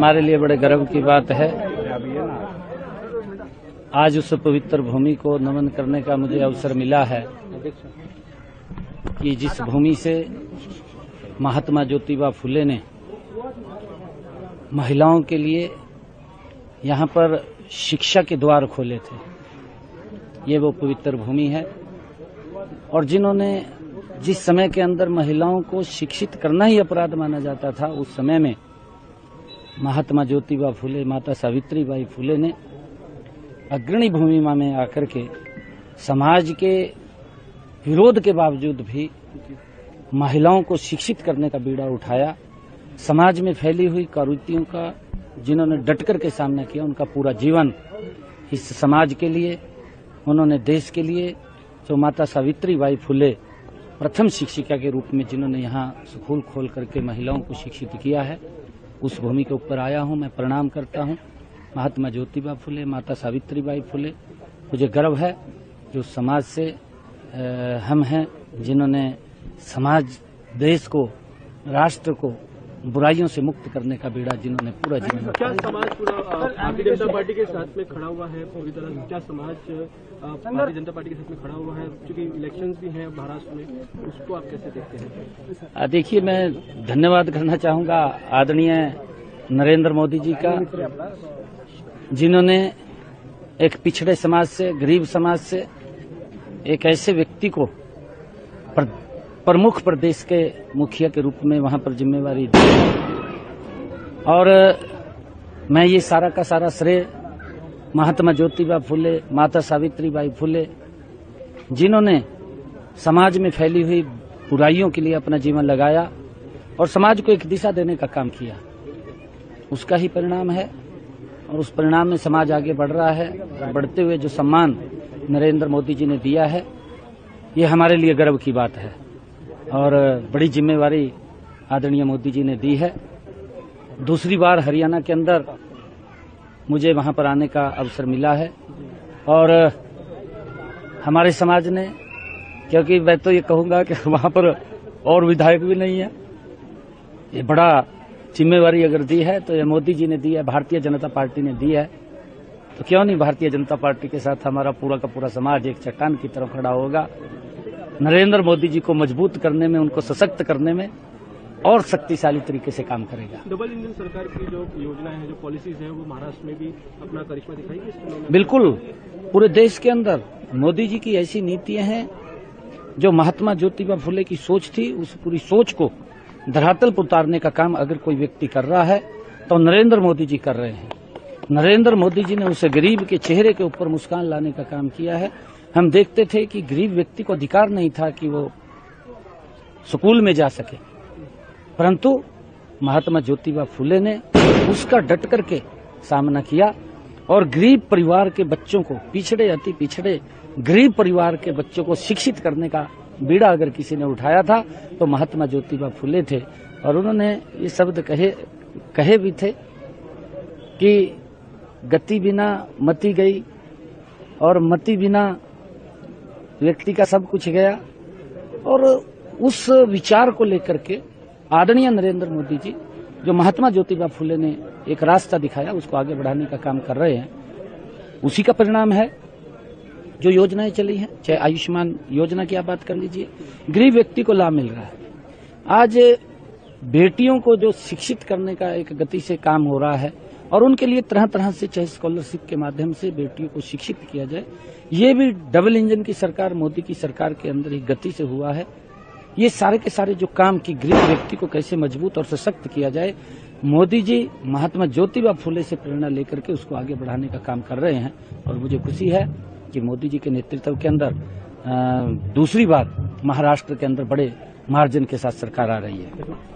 हमारे लिए बड़े गर्व की बात है। आज उस पवित्र भूमि को नमन करने का मुझे अवसर मिला है कि जिस भूमि से महात्मा ज्योतिबा फुले ने महिलाओं के लिए यहाँ पर शिक्षा के द्वार खोले थे, ये वो पवित्र भूमि है। और जिन्होंने जिस समय के अंदर महिलाओं को शिक्षित करना ही अपराध माना जाता था, उस समय में महात्मा ज्योतिबा फुले, माता सावित्रीबाई फुले ने अग्रणी भूमिका में आकर के समाज के विरोध के बावजूद भी महिलाओं को शिक्षित करने का बीड़ा उठाया। समाज में फैली हुई कुरीतियों का जिन्होंने डटकर के सामना किया, उनका पूरा जीवन इस समाज के लिए, उन्होंने देश के लिए, जो माता सावित्रीबाई फुले प्रथम शिक्षिका के रूप में जिन्होंने यहाँ स्कूल खोल करके महिलाओं को शिक्षित किया है, उस भूमि के ऊपर आया हूं। मैं प्रणाम करता हूं महात्मा ज्योतिबा फुले, माता सावित्रीबाई फुले। मुझे गर्व है जो समाज से हम हैं, जिन्होंने समाज, देश को, राष्ट्र को बुराइयों से मुक्त करने का बीड़ा जिन्होंने पूरा जीवन। क्या समाज पूरा भारतीय जनता पार्टी के साथ में खड़ा हुआ है पूरी तरह? क्या समाज भारतीय जनता पार्टी के साथ में खड़ा हुआ है? क्योंकि इलेक्शंस भी हैं महाराष्ट्र में, उसको आप कैसे देखते हैं? देखिए, मैं धन्यवाद करना चाहूंगा आदरणीय नरेंद्र मोदी जी का, जिन्होंने एक पिछड़े समाज से, गरीब समाज से एक ऐसे व्यक्ति को प्रमुख प्रदेश के मुखिया के रूप में वहां पर जिम्मेवारी दी। और मैं ये सारा का सारा श्रेय महात्मा ज्योतिबा फुले, माता सावित्रीबाई फुले, जिन्होंने समाज में फैली हुई बुराइयों के लिए अपना जीवन लगाया और समाज को एक दिशा देने का काम किया, उसका ही परिणाम है। और उस परिणाम में समाज आगे बढ़ रहा है। बढ़ते हुए जो सम्मान नरेंद्र मोदी जी ने दिया है, ये हमारे लिए गर्व की बात है और बड़ी जिम्मेवारी आदरणीय मोदी जी ने दी है। दूसरी बार हरियाणा के अंदर मुझे वहां पर आने का अवसर मिला है और हमारे समाज ने, क्योंकि मैं तो ये कहूंगा कि वहां पर और विधायक भी नहीं है, ये बड़ा जिम्मेवारी अगर दी है तो ये मोदी जी ने दी है, भारतीय जनता पार्टी ने दी है, तो क्यों नहीं भारतीय जनता पार्टी के साथ हमारा पूरा का पूरा समाज एक चट्टान की तरफ खड़ा होगा। नरेंद्र मोदी जी को मजबूत करने में, उनको सशक्त करने में और शक्तिशाली तरीके से काम करेगा। डबल इंजन सरकार की जो योजनाएं हैं, जो पॉलिसीज हैं, वो महाराष्ट्र में भी अपना करिश्मा दिखाएगी इस चुनाव में? बिल्कुल, पूरे देश के अंदर मोदी जी की ऐसी नीतियां हैं जो महात्मा ज्योतिबा फुले की सोच थी, उस पूरी सोच को धरातल पर उतारने का काम अगर कोई व्यक्ति कर रहा है तो नरेंद्र मोदी जी कर रहे हैं। नरेंद्र मोदी जी ने उसे गरीब के चेहरे के ऊपर मुस्कान लाने का काम किया है। हम देखते थे कि गरीब व्यक्ति को अधिकार नहीं था कि वो स्कूल में जा सके, परंतु महात्मा ज्योतिबा फुले ने उसका डट करके सामना किया और गरीब परिवार के बच्चों को, पिछड़े, अति पिछड़े गरीब परिवार के बच्चों को शिक्षित करने का बीड़ा अगर किसी ने उठाया था तो महात्मा ज्योतिबा फुले थे। और उन्होंने ये शब्द कहे भी थे कि गति बिना मति गई और मति बिना व्यक्ति का सब कुछ गया। और उस विचार को लेकर के आदरणीय नरेंद्र मोदी जी, जो महात्मा ज्योतिबा फुले ने एक रास्ता दिखाया, उसको आगे बढ़ाने का काम कर रहे हैं। उसी का परिणाम है जो योजनाएं चली हैं, चाहे आयुष्मान योजना की आप बात कर लीजिए, गरीब व्यक्ति को लाभ मिल रहा है। आज बेटियों को जो शिक्षित करने का एक गति से काम हो रहा है और उनके लिए तरह तरह से, चाहे स्कॉलरशिप के माध्यम से बेटियों को शिक्षित किया जाए, ये भी डबल इंजन की सरकार, मोदी की सरकार के अंदर ही गति से हुआ है। ये सारे के सारे जो काम की गरीब व्यक्ति को कैसे मजबूत और सशक्त किया जाए, मोदी जी महात्मा ज्योतिबा फुले से प्रेरणा लेकर के उसको आगे बढ़ाने का काम कर रहे हैं। और मुझे खुशी है कि मोदी जी के नेतृत्व के अंदर दूसरी बार महाराष्ट्र के अंदर बड़े मार्जिन के साथ सरकार आ रही है।